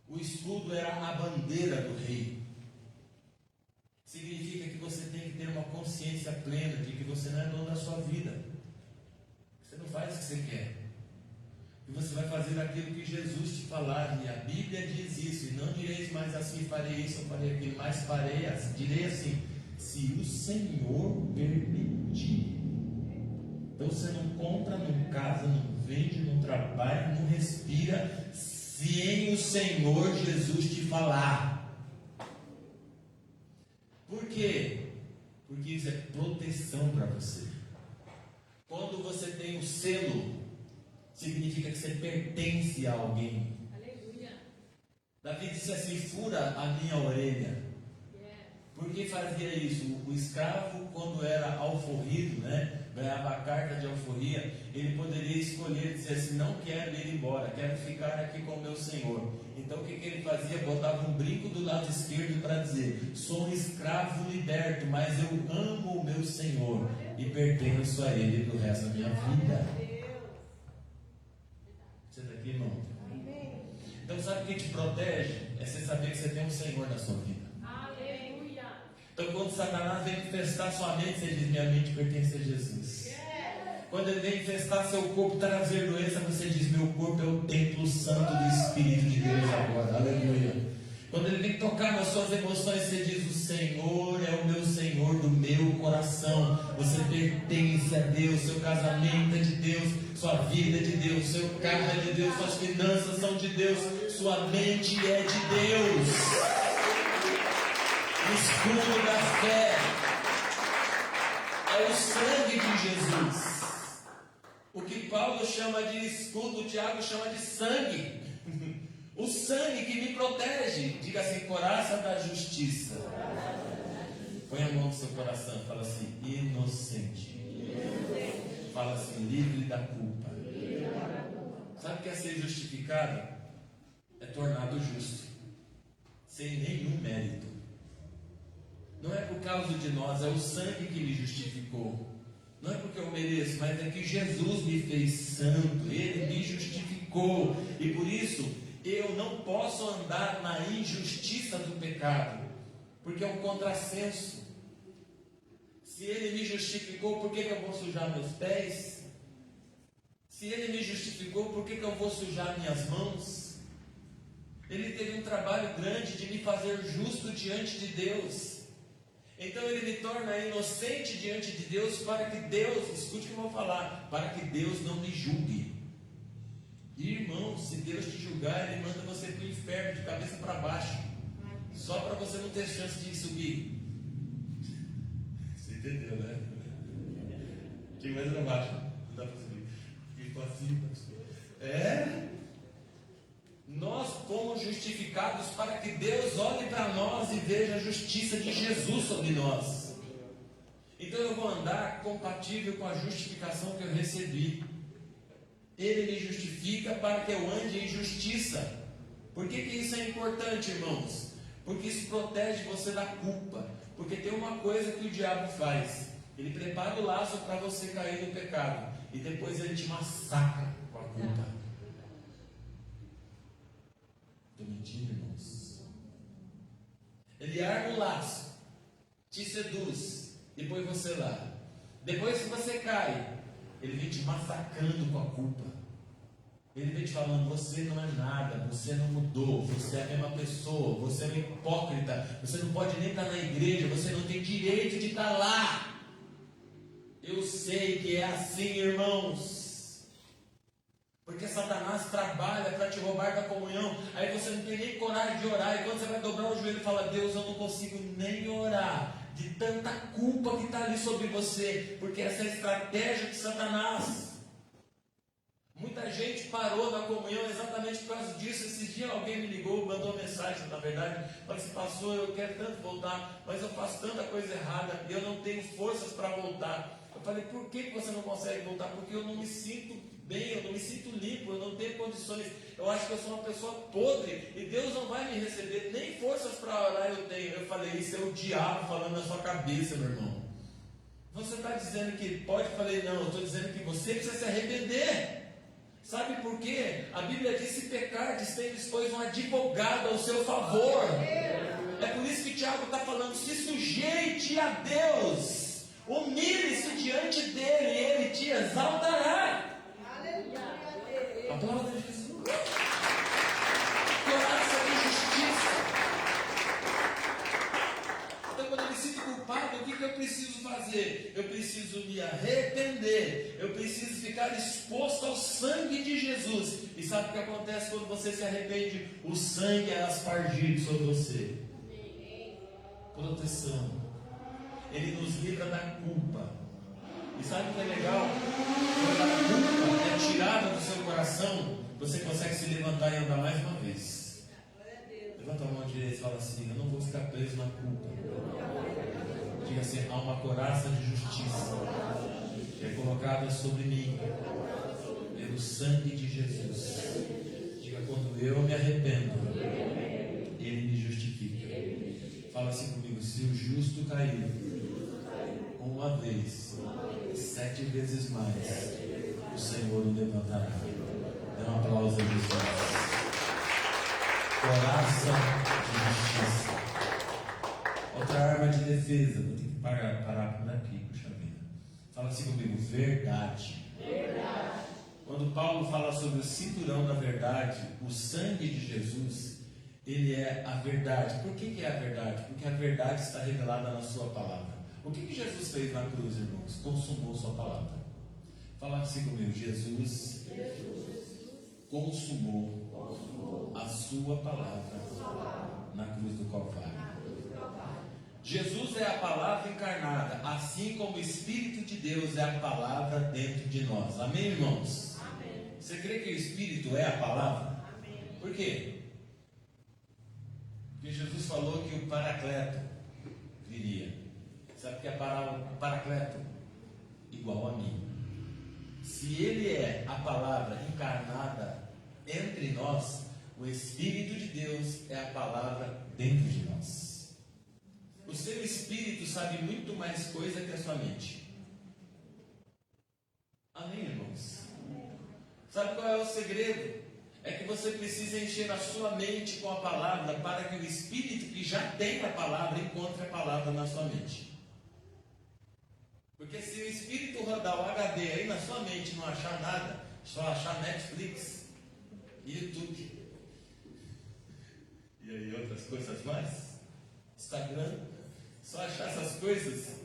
O escudo era a bandeira do rei. Significa que você tem que ter uma consciência plena de que você não é dono da sua vida. Você não faz o que você quer. E você vai fazer aquilo que Jesus te falar. E a Bíblia diz isso. E não direis mais assim, farei isso ou farei aquilo. Mas direi assim, se o Senhor permitir. Então você não compra, não casa, não vende, não trabalha, não respira, sem o Senhor Jesus te falar. Por quê? Porque isso é proteção para você. Quando você tem o selo, significa que você pertence a alguém. Aleluia. Davi disse assim, fura a minha orelha. Por que fazia isso? O escravo, quando era alforrido, ganhava a carta de alforria, ele poderia escolher, dizer assim, não quero ir embora, quero ficar aqui com o meu senhor. Então o que ele fazia? Botava um brinco do lado esquerdo para dizer, sou um escravo liberto, mas eu amo o meu senhor e pertenço a ele do resto da minha vida. Você está aqui, irmão? Então sabe o que te protege? É você saber que você tem um Senhor na sua vida. Então quando Satanás vem infestar sua mente, você diz, minha mente pertence a Jesus. Quando ele vem infestar seu corpo, trazer doença, você diz, meu corpo é o templo santo do Espírito de Deus agora. Aleluia. Quando ele vem tocar nas suas emoções, você diz, o Senhor é o meu Senhor do meu coração. Você pertence a Deus, seu casamento é de Deus, sua vida é de Deus, seu carro é de Deus, suas finanças são de Deus, sua mente é de Deus. O escudo da fé é o sangue de Jesus. O que Paulo chama de escudo, o Tiago chama de sangue. O sangue que me protege. Diga assim, coraça da justiça. Põe a mão no seu coração e fala assim, inocente. Fala assim, livre da culpa. Sabe o que é ser justificado? É tornado justo, sem nenhum mérito. Não é por causa de nós, é o sangue que me justificou. Não é porque eu mereço, mas é que Jesus me fez santo, Ele me justificou. E por isso, eu não posso andar na injustiça do pecado, porque é um contrassenso. Se Ele me justificou, por que eu vou sujar meus pés? Se Ele me justificou, por que eu vou sujar minhas mãos? Ele teve um trabalho grande de me fazer justo diante de Deus. Então ele me torna inocente diante de Deus para que Deus, escute o que eu vou falar, para que Deus não me julgue. Irmão, se Deus te julgar, Ele manda você para o inferno de cabeça para baixo, só para você não ter chance de subir. Você entendeu, né? Quem mais para baixo? Não dá para subir. Ficou assim, nós fomos justificados para que Deus olhe para nós e veja a justiça de Jesus sobre nós. Então eu vou andar compatível com a justificação que eu recebi. Ele me justifica para que eu ande em justiça. Por que isso é importante, irmãos? Porque isso protege você da culpa. Porque tem uma coisa que o diabo faz: ele prepara o laço para você cair no pecado, e depois ele te massacra com a culpa. Estou mentindo, irmãos? Ele arma o laço, te seduz, e põe você lá. Depois que você cai, ele vem te massacrando com a culpa. Ele vem te falando: você não é nada, você não mudou, você é a mesma pessoa, você é um hipócrita, você não pode nem estar na igreja, você não tem direito de estar lá. Eu sei que é assim, irmãos, porque Satanás trabalha para te roubar da comunhão. Aí você não tem nem coragem de orar, e quando você vai dobrar o joelho e fala: Deus, eu não consigo nem orar, de tanta culpa que está ali sobre você, porque essa é a estratégia de Satanás. Muita gente parou na comunhão exatamente por causa disso. Esses dias alguém me ligou, mandou uma mensagem, na verdade, falou assim: pastor, eu quero tanto voltar, mas eu faço tanta coisa errada e eu não tenho forças para voltar. Eu falei: por que você não consegue voltar? Porque eu não me sinto bem, eu não me sinto limpo, eu não tenho condições, eu acho que eu sou uma pessoa podre e Deus não vai me receber, nem forças para orar eu tenho. Eu falei: isso é o diabo falando na sua cabeça, meu irmão. Você está dizendo que pode? Eu falei: não, eu estou dizendo que você precisa se arrepender. Sabe por quê? A Bíblia diz: se pecardes, tendes pois um advogado ao seu favor. É por isso que Tiago está falando: se sujeite a Deus, humilhe-se diante dele, e ele te exaltará. Aplauda Jesus. Coração de justiça. Então, quando eu me sinto culpado, o que eu preciso fazer? Eu preciso me arrepender. Eu preciso ficar exposto ao sangue de Jesus. E sabe o que acontece quando você se arrepende? O sangue é aspargido sobre você. Proteção. Ele nos livra da culpa. E sabe o que é legal? Quando a culpa é tirada do seu coração, você consegue se levantar e andar mais uma vez. Levanta a mão direita e fala assim: eu não vou ficar preso na culpa. Diga assim: há uma coraça de justiça que é colocada sobre mim pelo sangue de Jesus. Diga: quando eu me arrependo, Ele me justifica. Fala assim comigo: se o justo cair uma vez, 7 vezes mais, o Senhor o levantará. Dê um aplauso a Jesus. Coraça de justiça. Outra arma de defesa. Vou ter que parar por aqui, puxa vida. Fala assim comigo: verdade. Verdade. Quando Paulo fala sobre o cinturão da verdade, o sangue de Jesus, ele é a verdade. Por que é a verdade? Porque a verdade está revelada na sua palavra. O que Jesus fez na cruz, irmãos? Consumou sua palavra. Fala assim comigo: Jesus consumou a sua palavra na cruz do Calvário. Jesus é a palavra encarnada, assim como o Espírito de Deus é a palavra dentro de nós. Amém, irmãos? Amém. Você crê que o Espírito é a palavra? Amém. Por quê? Porque Jesus falou que o Paracleto viria. Sabe o que é Paracleto? Igual a mim. Se ele é a palavra encarnada entre nós, o Espírito de Deus é a palavra dentro de nós. O seu espírito sabe muito mais coisa que a sua mente. Amém, irmãos? Sabe qual é o segredo? É que você precisa encher a sua mente com a palavra, para que o espírito que já tem a palavra encontre a palavra na sua mente. Porque se o espírito rodar o HD aí na sua mente e não achar nada, só achar Netflix e YouTube, outras coisas mais? Instagram, só achar essas coisas.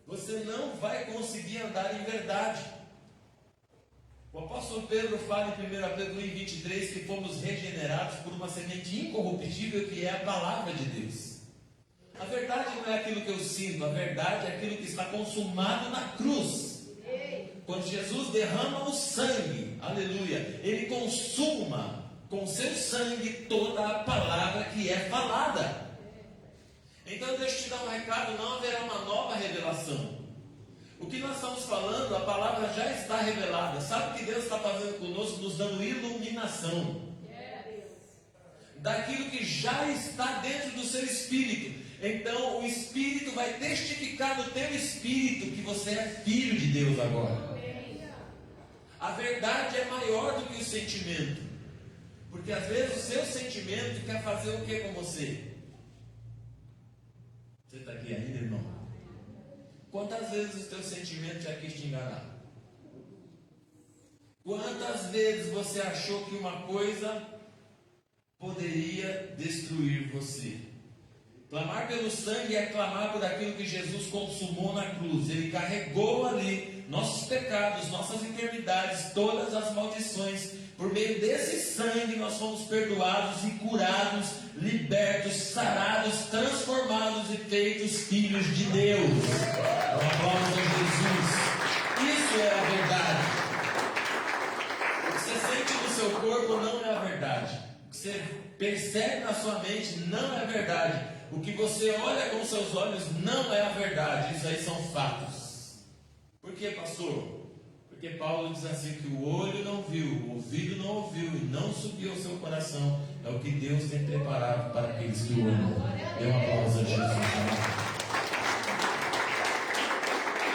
Você não vai conseguir andar em verdade. O apóstolo Pedro fala em 1 Pedro 1,23 que fomos regenerados por uma semente incorruptível que é a palavra de Deus. A verdade não é aquilo que eu sinto, a verdade é aquilo que está consumado na cruz. Quando Jesus derrama o sangue, aleluia, Ele consuma com seu sangue toda a palavra que é falada. Então deixa eu te dar um recado, não haverá uma nova revelação. O que nós estamos falando, a palavra já está revelada. Sabe o que Deus está fazendo conosco? Nos dando iluminação daquilo que já está dentro do seu espírito. Então o Espírito vai testificar no teu espírito que você é filho de Deus agora. A verdade é maior do que o sentimento, porque às vezes o seu sentimento quer fazer o que com você? Você está aqui ainda, irmão? Quantas vezes o teu sentimento já quis te enganar? Quantas vezes você achou que uma coisa poderia destruir você? Clamar pelo sangue é clamar por aquilo que Jesus consumou na cruz. Ele carregou ali nossos pecados, nossas enfermidades, todas as maldições. Por meio desse sangue nós fomos perdoados e curados, libertos, sarados, transformados e feitos filhos de Deus. Aplausos a Jesus. Isso é a verdade. O que você sente no seu corpo não é a verdade. O que você percebe na sua mente não é a verdade. O que você olha com seus olhos não é a verdade. Isso aí são fatos. Por que, pastor? Porque Paulo diz assim que o olho não viu, o ouvido não ouviu e não subiu ao seu coração. É o que Deus tem preparado para aqueles que o amam. Dê uma aplauso a Jesus.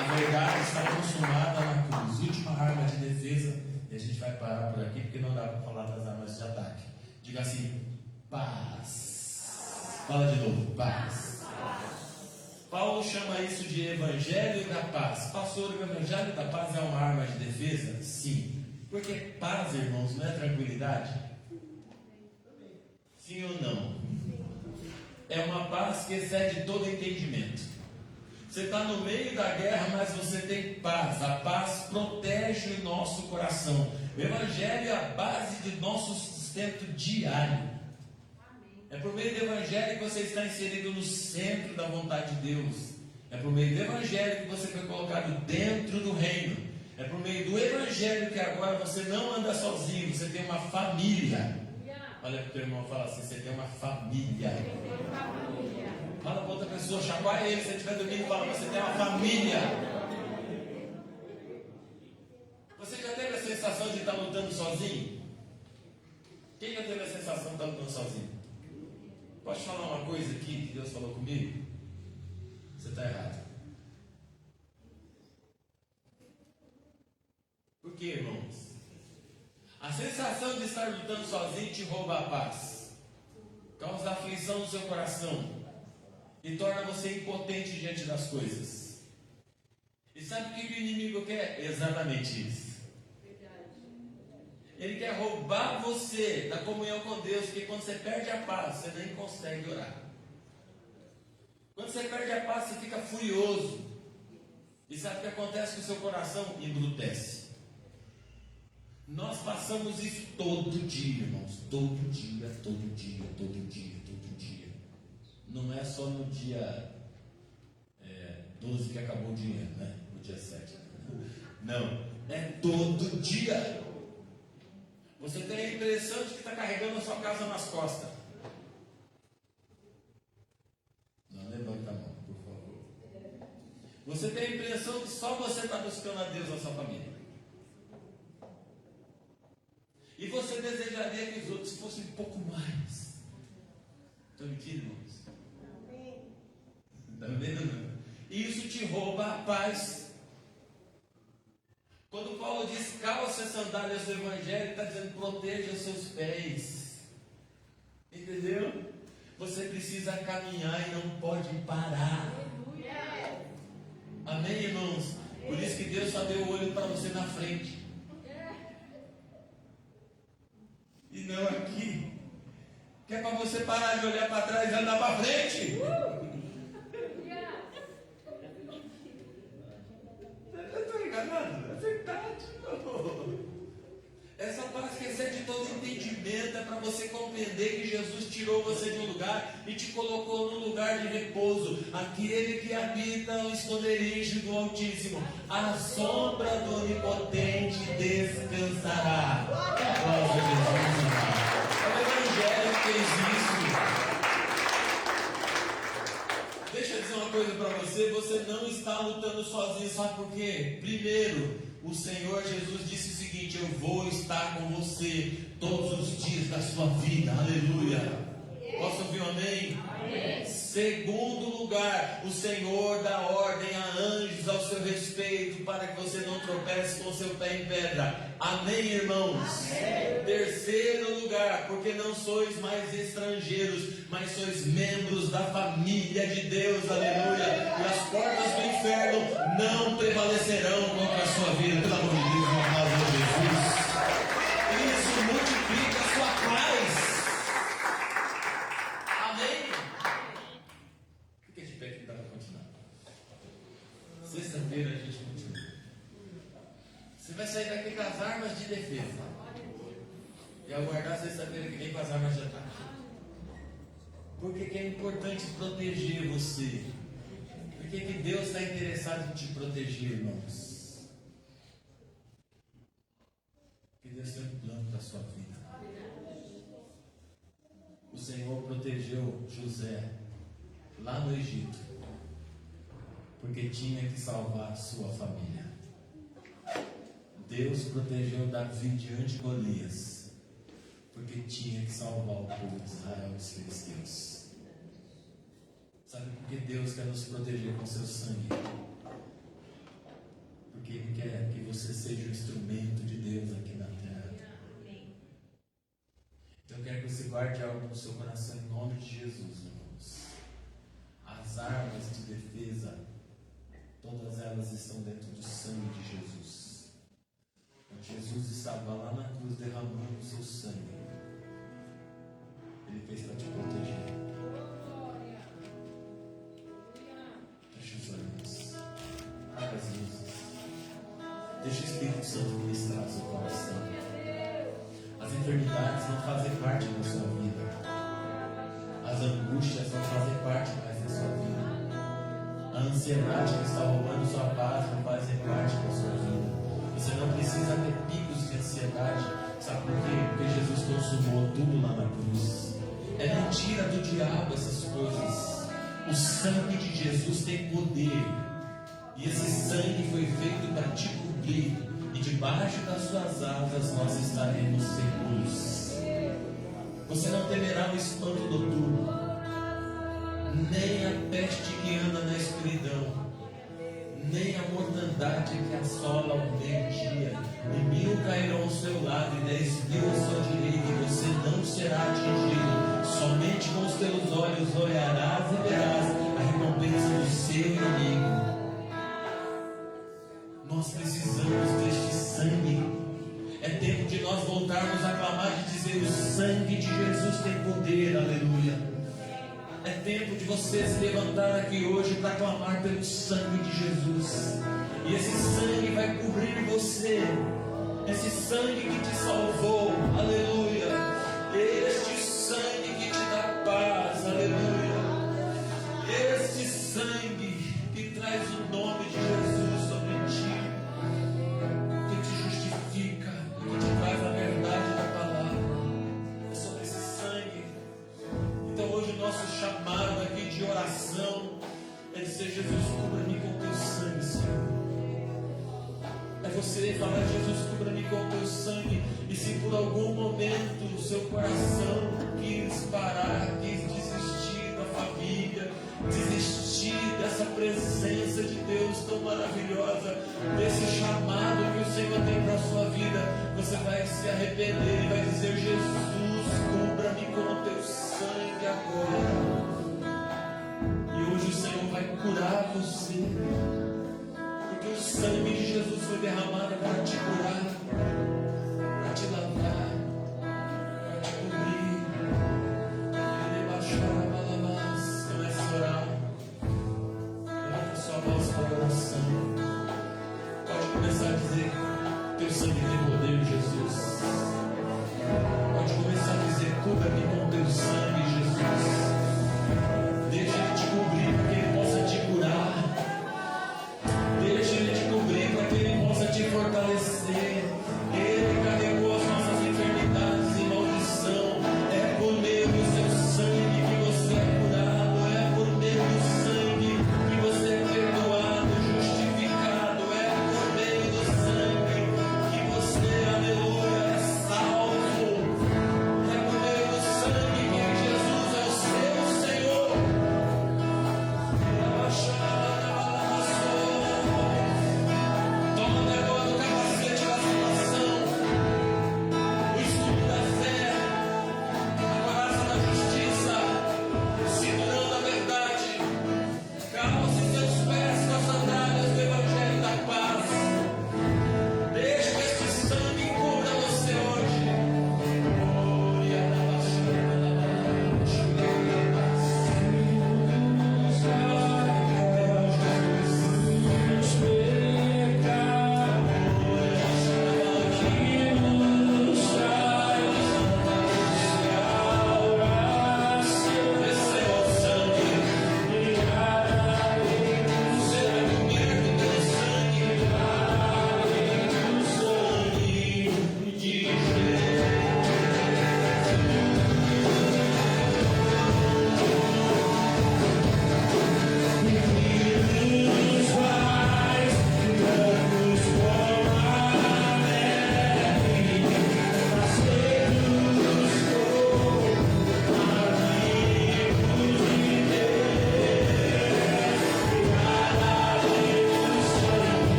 A verdade está consumada na cruz. Última arma de defesa. E a gente vai parar por aqui porque não dá para falar das armas de ataque. Diga assim: paz. Fala de novo: paz. Paulo chama isso de evangelho da paz. Pastor, o evangelho da paz é uma arma de defesa? Sim. Porque paz, irmãos, não é tranquilidade? Sim ou não? É uma paz que excede todo entendimento. Você está no meio da guerra, mas você tem paz. A paz protege o nosso coração. O evangelho é a base do nosso sustento diário. É por meio do Evangelho que você está inserido no centro da vontade de Deus. É por meio do Evangelho que você foi colocado dentro do reino. É por meio do Evangelho que agora você não anda sozinho, você tem uma família. Olha para o teu irmão e fala assim: você tem uma família. Fala para outra pessoa, chacoalha ele, se você estiver dormindo, fala: você tem uma família. Você já teve a sensação de estar lutando sozinho? Quem já teve a sensação de estar lutando sozinho? Posso falar uma coisa aqui que Deus falou comigo? Você está errado. Por quê, irmãos? A sensação de estar lutando sozinho te rouba a paz, causa aflição no seu coração e torna você impotente diante das coisas. E sabe o que o inimigo quer? Exatamente isso. Ele quer roubar você da comunhão com Deus, porque quando você perde a paz, você nem consegue orar. Quando você perde a paz, você fica furioso. E sabe o que acontece com o seu coração? Embrutece. Nós passamos isso todo dia, irmãos. Todo dia, todo dia, todo dia, todo dia. Não é só no dia 12 que acabou o dinheiro, né? No dia 7. Não, é todo dia. Você tem a impressão de que está carregando a sua casa nas costas. Não, levanta a mão, por favor. Você tem a impressão que só você está buscando a Deus na sua família. E você desejaria que os outros fossem um pouco mais. Estão mentindo, irmãos? Está vendo? Não? E isso te rouba a paz. Quando Paulo diz: calça as sandálias do Evangelho, ele está dizendo: proteja os seus pés. Entendeu? Você precisa caminhar e não pode parar. Amém, irmãos? Por isso que Deus só deu o olho para você na frente e não aqui. que é para você parar de olhar para trás e andar para frente. Eu estou enganado? É verdade. Essa paz que excede todo entendimento é para você compreender que Jesus tirou você de um lugar e te colocou num lugar de repouso. Aquele que habita o esconderijo do Altíssimo, a sombra do Onipotente descansará. Glória a Jesus. É o Evangelho que fez isso. Deixa eu dizer uma coisa para você: você não está lutando sozinho, sabe por quê? Primeiro, o Senhor Jesus disse o seguinte: eu vou estar com você todos os dias da sua vida. Aleluia. Posso ouvir um amém? Amém. Segundo lugar, o Senhor dá ordem a anjos ao seu respeito para que você não tropece com seu pé em pedra. Amém, irmãos? Amém. Terceiro lugar, porque não sois mais estrangeiros, mas sois membros da família de Deus. Aleluia. E as portas do inferno não prevalecerão contra a sua vida. Pelo amor de Deus, uma palavra de Jesus. Isso multiplica a sua paz. Amém? Fica de pé que dá para continuar. Sexta-feira a gente continua. Você vai sair daqui com as armas de defesa e aguardar sexta-feira que vem com as armas de ataque. Por que é importante proteger você? Por que Deus está interessado em te proteger, irmãos? Porque Deus tem um plano para a sua vida. O Senhor protegeu José lá no Egito, porque tinha que salvar a sua família. Deus protegeu Davi diante de Golias, porque tinha que salvar o povo de Israel dos filisteus. Sabe por que Deus quer nos proteger com seu sangue? Porque Ele quer que você seja um instrumento de Deus aqui na terra. Então eu quero que você guarde algo no seu coração em nome de Jesus, irmãos. As armas de defesa, todas elas estão dentro do sangue de Jesus. Quando Jesus estava lá na cruz derramando o seu sangue, Ele fez para te proteger. Feche os olhos, apaga as luzes, deixa o Espírito Santo ministrar o seu coração. As enfermidades não fazem parte da sua vida. As angústias não fazem parte mais da sua vida. A ansiedade que está roubando sua paz não faz parte da sua vida. Você não precisa ter picos de ansiedade. Sabe por quê? Porque Jesus consumou tudo lá na cruz. É mentira do diabo essas coisas. O sangue de Jesus tem poder. E esse sangue foi feito para te cobrir. E debaixo das suas asas nós estaremos seguros. Você não temerá o espanto noturno, nem a peste que anda na escuridão, nem a mortandade que assola ao meio-dia. 1.000 cairão ao seu lado e 10.000 à sua direita, e você não será atingido. Somente com os teus olhos olharás e verás a recompensa do seu inimigo. Nós precisamos deste sangue. É tempo de nós voltarmos a clamar e dizer: o sangue de Jesus tem poder, aleluia. É tempo de você se levantar aqui hoje para clamar pelo sangue de Jesus. E esse sangue vai cobrir você. Esse sangue que te salvou, aleluia. Este sangue que te dá paz, aleluia. Este sangue que traz o nome de Jesus sobre ti, que te justifica, que te traz a verdade da palavra. É sobre esse sangue. Então hoje o nosso chamado aqui de oração é dizer: Jesus, cubra-me com teu sangue, Senhor. É você falar: Jesus, cubra-me com teu sangue. E se por algum momento o seu coração quis parar, quis desistir da família, desistir dessa presença de Deus tão maravilhosa, desse chamado que o Senhor tem para a sua vida, você vai se arrepender e vai dizer: Jesus,